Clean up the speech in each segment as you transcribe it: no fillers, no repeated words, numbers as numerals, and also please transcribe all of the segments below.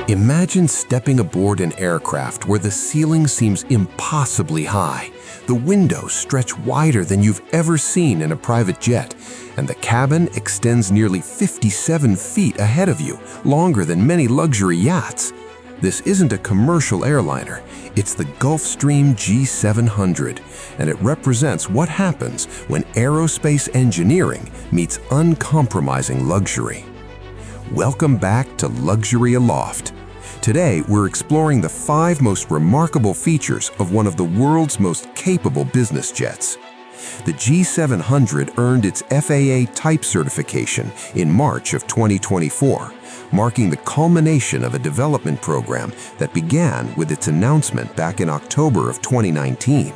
Imagine stepping aboard an aircraft where the ceiling seems impossibly high. The windows stretch wider than you've ever seen in a private jet, and the cabin extends nearly 57 feet ahead of you, longer than many luxury yachts. This isn't a commercial airliner, it's the Gulfstream G700, and it represents what happens when aerospace engineering meets uncompromising luxury. Welcome back to Luxury Aloft. Today, we're exploring the 5 most remarkable features of one of the world's most capable business jets. The G700 earned its FAA type certification in March of 2024, marking the culmination of a development program that began with its announcement back in October of 2019.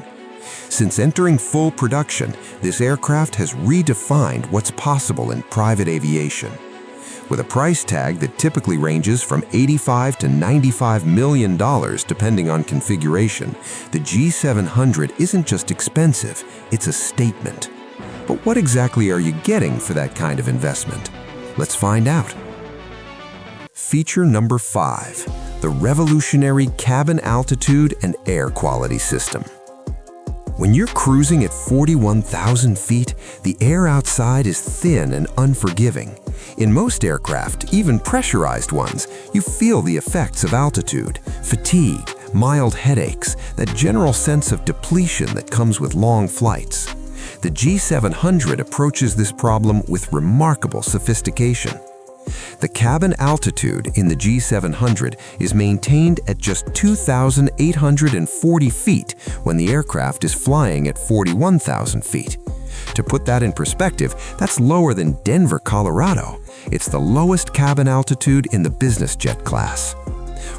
Since entering full production, this aircraft has redefined what's possible in private aviation. With a price tag that typically ranges from $85 to $95 million depending on configuration, the G700 isn't just expensive, it's a statement. But what exactly are you getting for that kind of investment? Let's find out. Feature number 5, the revolutionary cabin altitude and air quality system. When you're cruising at 41,000 feet, the air outside is thin and unforgiving. In most aircraft, even pressurized ones, you feel the effects of altitude, fatigue, mild headaches, that general sense of depletion that comes with long flights. The G700 approaches this problem with remarkable sophistication. The cabin altitude in the G700 is maintained at just 2,840 feet when the aircraft is flying at 41,000 feet. To put that in perspective, that's lower than Denver, Colorado. It's the lowest cabin altitude in the business jet class.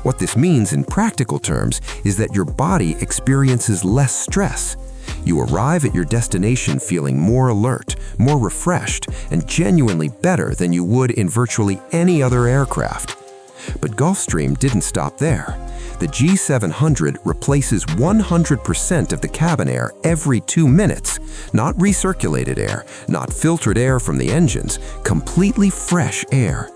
What this means in practical terms is that your body experiences less stress. You arrive at your destination feeling more alert, more refreshed, and genuinely better than you would in virtually any other aircraft. But Gulfstream didn't stop there. The G700 replaces 100% of the cabin air every 2 minutes. Not recirculated air, not filtered air from the engines, completely fresh air.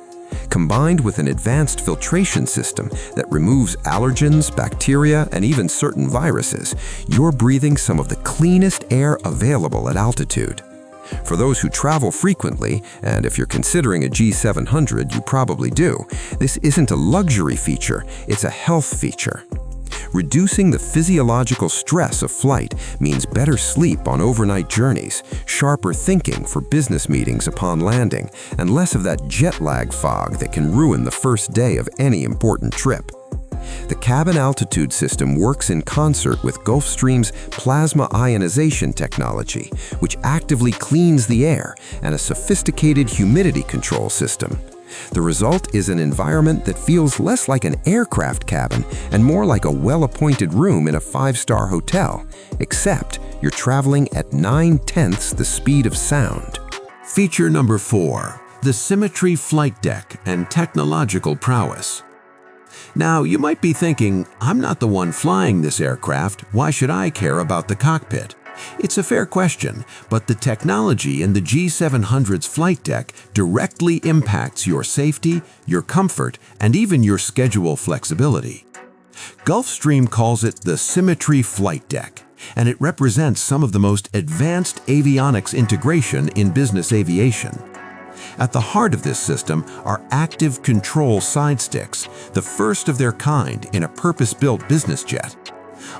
Combined with an advanced filtration system that removes allergens, bacteria, and even certain viruses, you're breathing some of the cleanest air available at altitude. For those who travel frequently, and if you're considering a G700, you probably do, this isn't a luxury feature, it's a health feature. Reducing the physiological stress of flight means better sleep on overnight journeys, sharper thinking for business meetings upon landing, and less of that jet lag fog that can ruin the first day of any important trip. The cabin altitude system works in concert with Gulfstream's plasma ionization technology, which actively cleans the air, and a sophisticated humidity control system. The result is an environment that feels less like an aircraft cabin and more like a well-appointed room in a 5-star hotel, except you're traveling at 9/10 the speed of sound. Feature number 4, the Symmetry flight deck and technological prowess. Now, you might be thinking, I'm not the one flying this aircraft, why should I care about the cockpit? It's a fair question, but the technology in the G700's flight deck directly impacts your safety, your comfort, and even your schedule flexibility. Gulfstream calls it the Symmetry flight deck, and it represents some of the most advanced avionics integration in business aviation. At the heart of this system are active control side sticks, the first of their kind in a purpose-built business jet.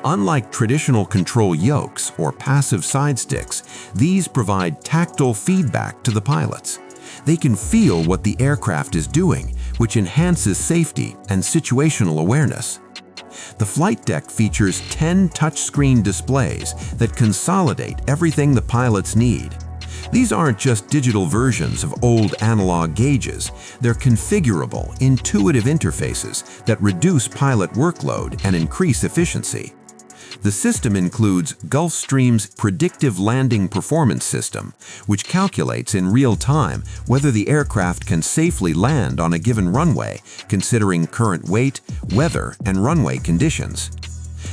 Unlike traditional control yokes or passive side sticks, these provide tactile feedback to the pilots. They can feel what the aircraft is doing, which enhances safety and situational awareness. The flight deck features 10 touchscreen displays that consolidate everything the pilots need. These aren't just digital versions of old analog gauges. They're configurable, intuitive interfaces that reduce pilot workload and increase efficiency. The system includes Gulfstream's Predictive Landing Performance System, which calculates in real time whether the aircraft can safely land on a given runway, considering current weight, weather, and runway conditions.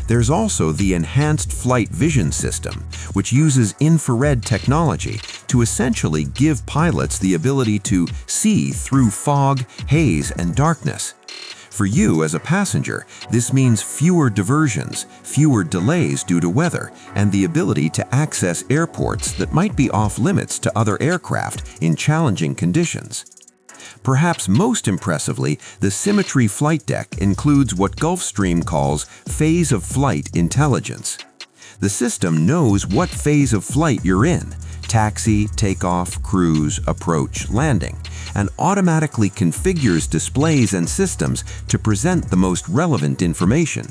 There's also the Enhanced Flight Vision System, which uses infrared technology to essentially give pilots the ability to see through fog, haze, and darkness. For you as a passenger, this means fewer diversions, fewer delays due to weather, and the ability to access airports that might be off-limits to other aircraft in challenging conditions. Perhaps most impressively, the Symmetry flight deck includes what Gulfstream calls phase of flight intelligence. The system knows what phase of flight you're in – taxi, takeoff, cruise, approach, landing – and automatically configures displays and systems to present the most relevant information.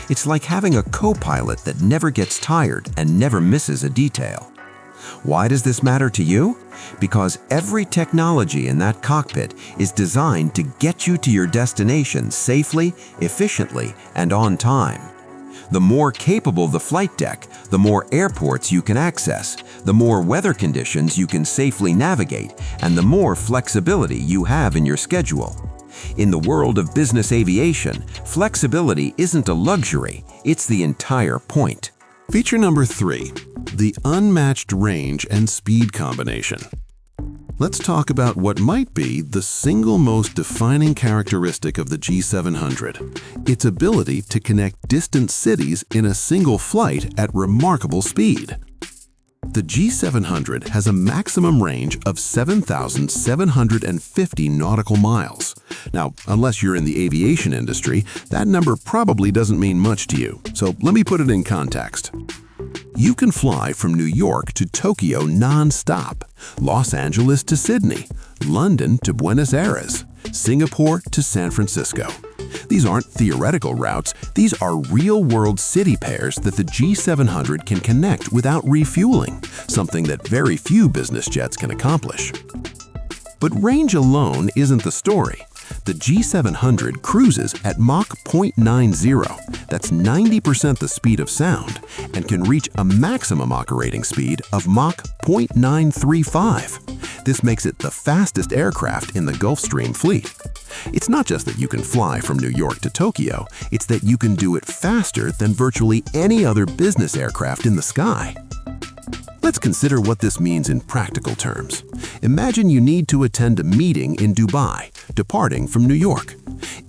It's like having a co-pilot that never gets tired and never misses a detail. Why does this matter to you? Because every technology in that cockpit is designed to get you to your destination safely, efficiently, and on time. The more capable the flight deck, the more airports you can access, the more weather conditions you can safely navigate, and the more flexibility you have in your schedule. In the world of business aviation, flexibility isn't a luxury, it's the entire point. Feature number 3, the unmatched range and speed combination. Let's talk about what might be the single most defining characteristic of the G700, its ability to connect distant cities in a single flight at remarkable speed. The G700 has a maximum range of 7,750 nautical miles. Now, unless you're in the aviation industry, that number probably doesn't mean much to you, so let me put it in context. You can fly from New York to Tokyo non-stop, Los Angeles to Sydney, London to Buenos Aires, Singapore to San Francisco. These aren't theoretical routes, these are real-world city pairs that the G700 can connect without refueling, something that very few business jets can accomplish. But range alone isn't the story. The G700 cruises at Mach 0.90, that's 90% the speed of sound, and can reach a maximum operating speed of Mach 0.935. This makes it the fastest aircraft in the Gulfstream fleet. It's not just that you can fly from New York to Tokyo, it's that you can do it faster than virtually any other business aircraft in the sky. Let's consider what this means in practical terms. Imagine you need to attend a meeting in Dubai, departing from New York.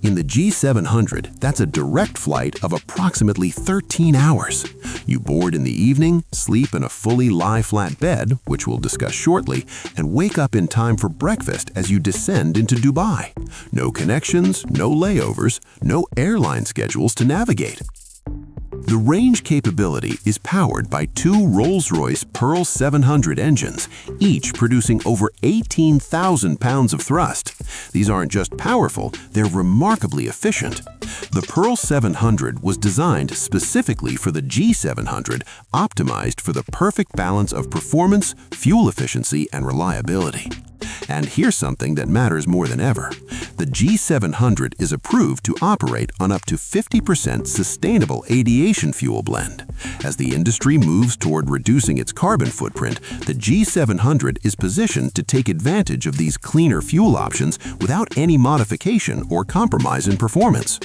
In the G700, that's a direct flight of approximately 13 hours. You board in the evening, sleep in a fully lie-flat bed, which we'll discuss shortly, and wake up in time for breakfast as you descend into Dubai. No connections, no layovers, no airline schedules to navigate. The range capability is powered by two Rolls-Royce Pearl 700 engines, each producing over 18,000 pounds of thrust. These aren't just powerful, they're remarkably efficient. The Pearl 700 was designed specifically for the G700, optimized for the perfect balance of performance, fuel efficiency, and reliability. And here's something that matters more than ever. The G700 is approved to operate on up to 50% sustainable aviation fuel blend. As the industry moves toward reducing its carbon footprint, the G700 is positioned to take advantage of these cleaner fuel options without any modification or compromise in performance.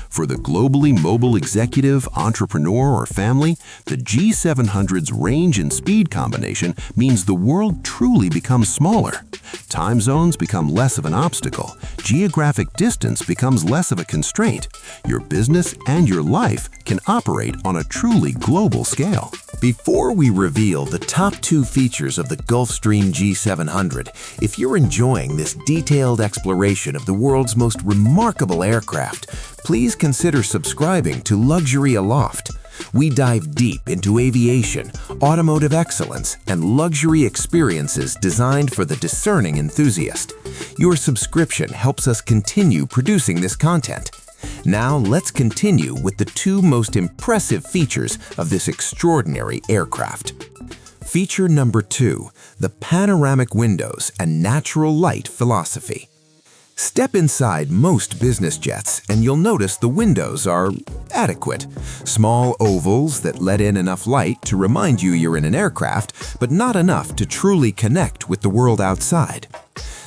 For the globally mobile executive, entrepreneur, or family, the G700's range and speed combination means the world truly becomes smaller. Time zones become less of an obstacle. Geographic distance becomes less of a constraint. Your business and your life can operate on a truly global scale. Before we reveal the top 2 features of the Gulfstream G700, if you're enjoying this detailed exploration of the world's most remarkable aircraft, please consider subscribing to Luxury Aloft. We dive deep into aviation, automotive excellence, and luxury experiences designed for the discerning enthusiast. Your subscription helps us continue producing this content. Now let's continue with the 2 most impressive features of this extraordinary aircraft. Feature number 2, the panoramic windows and natural light philosophy. Step inside most business jets and you'll notice the windows are adequate. Small ovals that let in enough light to remind you you're in an aircraft, but not enough to truly connect with the world outside.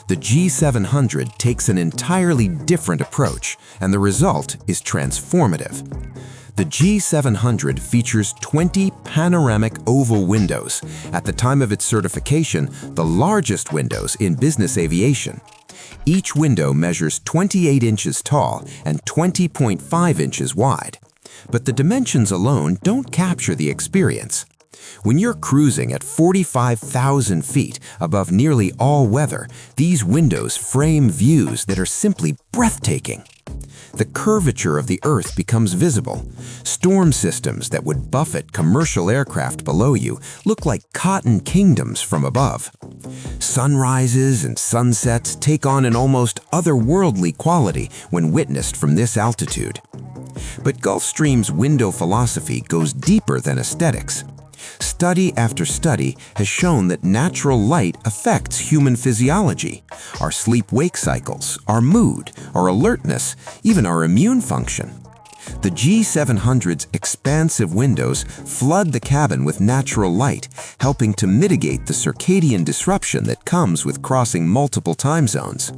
The G700 takes an entirely different approach, and the result is transformative. The G700 features 20 panoramic oval windows, at the time of its certification, the largest windows in business aviation. Each window measures 28 inches tall and 20.5 inches wide. But the dimensions alone don't capture the experience. When you're cruising at 45,000 feet above nearly all weather, these windows frame views that are simply breathtaking. The curvature of the Earth becomes visible. Storm systems that would buffet commercial aircraft below you look like cotton kingdoms from above. Sunrises and sunsets take on an almost otherworldly quality when witnessed from this altitude. But Gulfstream's window philosophy goes deeper than aesthetics. Study after study has shown that natural light affects human physiology, our sleep-wake cycles, our mood, our alertness, even our immune function. The G700's expansive windows flood the cabin with natural light, helping to mitigate the circadian disruption that comes with crossing multiple time zones.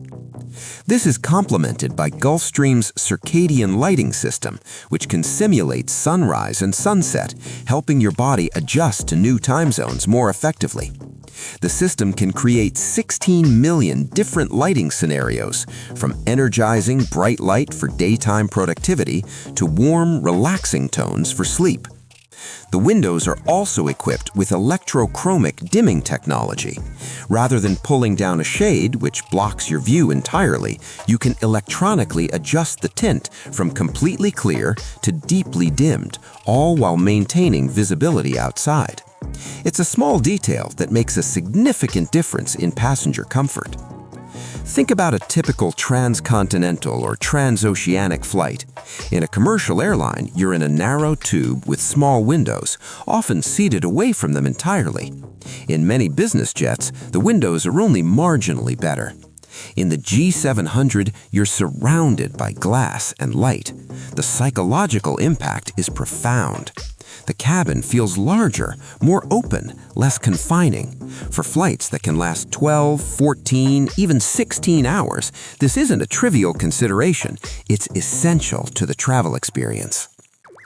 This is complemented by Gulfstream's circadian lighting system, which can simulate sunrise and sunset, helping your body adjust to new time zones more effectively. The system can create 16 million different lighting scenarios, from energizing bright light for daytime productivity to warm, relaxing tones for sleep. The windows are also equipped with electrochromic dimming technology. Rather than pulling down a shade, which blocks your view entirely, you can electronically adjust the tint from completely clear to deeply dimmed, all while maintaining visibility outside. It's a small detail that makes a significant difference in passenger comfort. Think about a typical transcontinental or transoceanic flight. In a commercial airline, you're in a narrow tube with small windows, often seated away from them entirely. In many business jets, the windows are only marginally better. In the G700, you're surrounded by glass and light. The psychological impact is profound. The cabin feels larger, more open, less confining. For flights that can last 12, 14, even 16 hours, this isn't a trivial consideration. It's essential to the travel experience.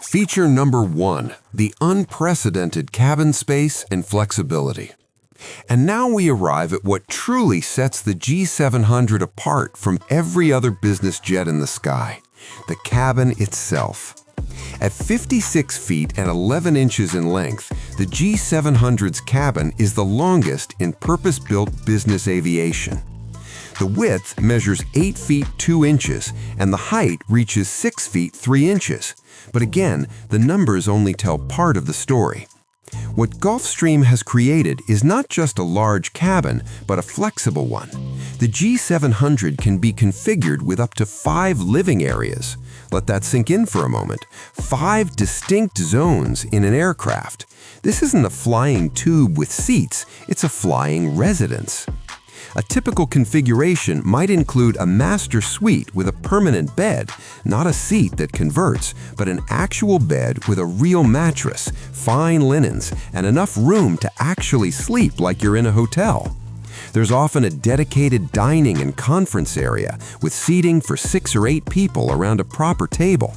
Feature number 1, the unprecedented cabin space and flexibility. And now we arrive at what truly sets the G700 apart from every other business jet in the sky: the cabin itself. At 56 feet and 11 inches in length, the G700's cabin is the longest in purpose-built business aviation. The width measures 8 feet 2 inches, and the height reaches 6 feet 3 inches. But again, the numbers only tell part of the story. What Gulfstream has created is not just a large cabin, but a flexible one. The G700 can be configured with up to 5 living areas. Let that sink in for a moment. 5 distinct zones in an aircraft. This isn't a flying tube with seats, it's a flying residence. A typical configuration might include a master suite with a permanent bed, not a seat that converts, but an actual bed with a real mattress, fine linens, and enough room to actually sleep like you're in a hotel. There's often a dedicated dining and conference area with seating for 6 or 8 people around a proper table.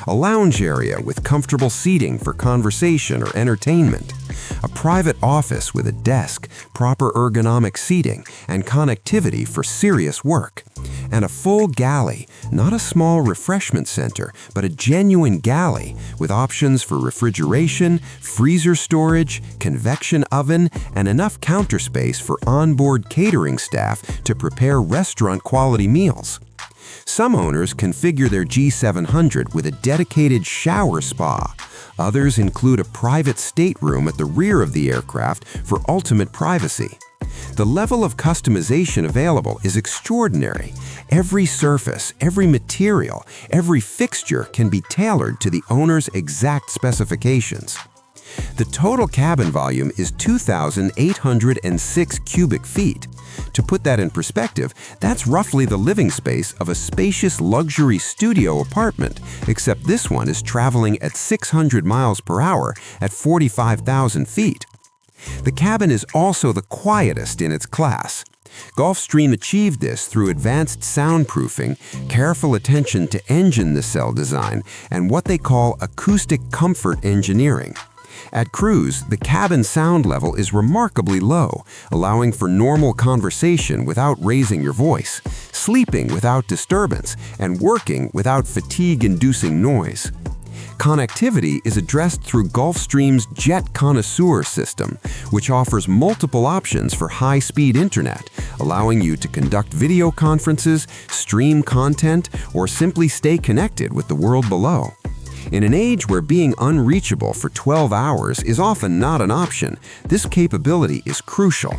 A lounge area with comfortable seating for conversation or entertainment. A private office with a desk, proper ergonomic seating, and connectivity for serious work. And a full galley, not a small refreshment center, but a genuine galley with options for refrigeration, freezer storage, convection oven, and enough counter space for onboard catering staff to prepare restaurant-quality meals. Some owners configure their G700 with a dedicated shower spa. Others include a private stateroom at the rear of the aircraft for ultimate privacy. The level of customization available is extraordinary. Every surface, every material, every fixture can be tailored to the owner's exact specifications. The total cabin volume is 2,806 cubic feet. To put that in perspective, that's roughly the living space of a spacious luxury studio apartment, except this one is traveling at 600 miles per hour at 45,000 feet. The cabin is also the quietest in its class. Gulfstream achieved this through advanced soundproofing, careful attention to engine nacelle design, and what they call acoustic comfort engineering. At cruise, the cabin sound level is remarkably low, allowing for normal conversation without raising your voice, sleeping without disturbance, and working without fatigue-inducing noise. Connectivity is addressed through Gulfstream's Jet Connoisseur system, which offers multiple options for high-speed internet, allowing you to conduct video conferences, stream content, or simply stay connected with the world below. In an age where being unreachable for 12 hours is often not an option, this capability is crucial.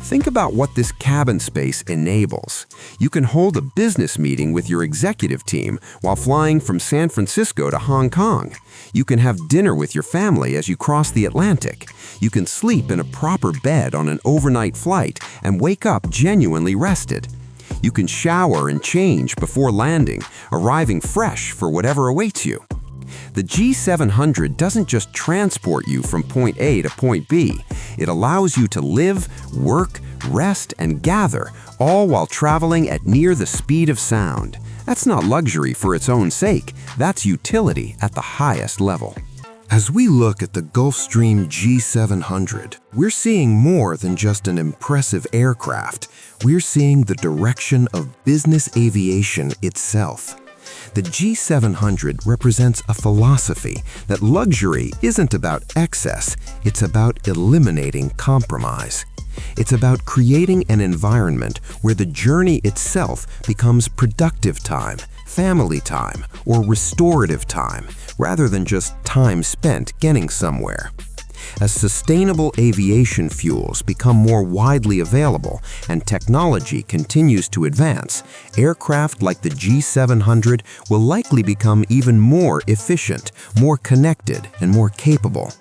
Think about what this cabin space enables. You can hold a business meeting with your executive team while flying from San Francisco to Hong Kong. You can have dinner with your family as you cross the Atlantic. You can sleep in a proper bed on an overnight flight and wake up genuinely rested. You can shower and change before landing, arriving fresh for whatever awaits you. The G700 doesn't just transport you from point A to point B. It allows you to live, work, rest, and gather, all while traveling at near the speed of sound. That's not luxury for its own sake. That's utility at the highest level. As we look at the Gulfstream G700, we're seeing more than just an impressive aircraft. We're seeing the direction of business aviation itself. The G700 represents a philosophy that luxury isn't about excess, it's about eliminating compromise. It's about creating an environment where the journey itself becomes productive time, family time, or restorative time, rather than just time spent getting somewhere. As sustainable aviation fuels become more widely available and technology continues to advance, aircraft like the G700 will likely become even more efficient, more connected, and more capable.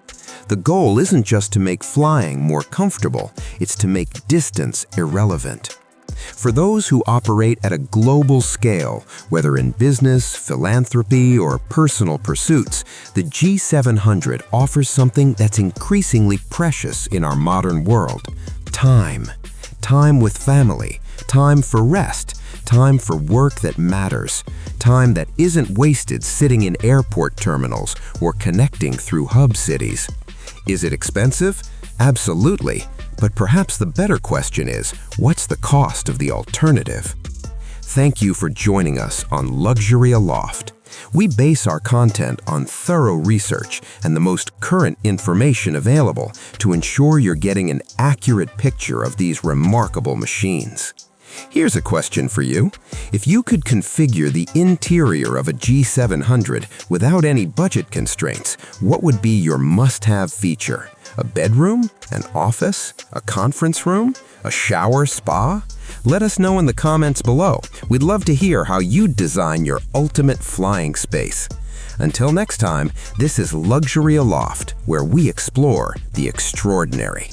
The goal isn't just to make flying more comfortable, it's to make distance irrelevant. For those who operate at a global scale, whether in business, philanthropy, or personal pursuits, the G700 offers something that's increasingly precious in our modern world: time. Time with family, time for rest, time for work that matters, time that isn't wasted sitting in airport terminals or connecting through hub cities. Is it expensive? Absolutely. But perhaps the better question is, what's the cost of the alternative? Thank you for joining us on Luxury Aloft. We base our content on thorough research and the most current information available to ensure you're getting an accurate picture of these remarkable machines. Here's a question for you. If you could configure the interior of a G700 without any budget constraints, what would be your must-have feature? A bedroom? An office? A conference room? A shower spa? Let us know in the comments below. We'd love to hear how you'd design your ultimate flying space. Until next time, this is Luxury Aloft, where we explore the extraordinary.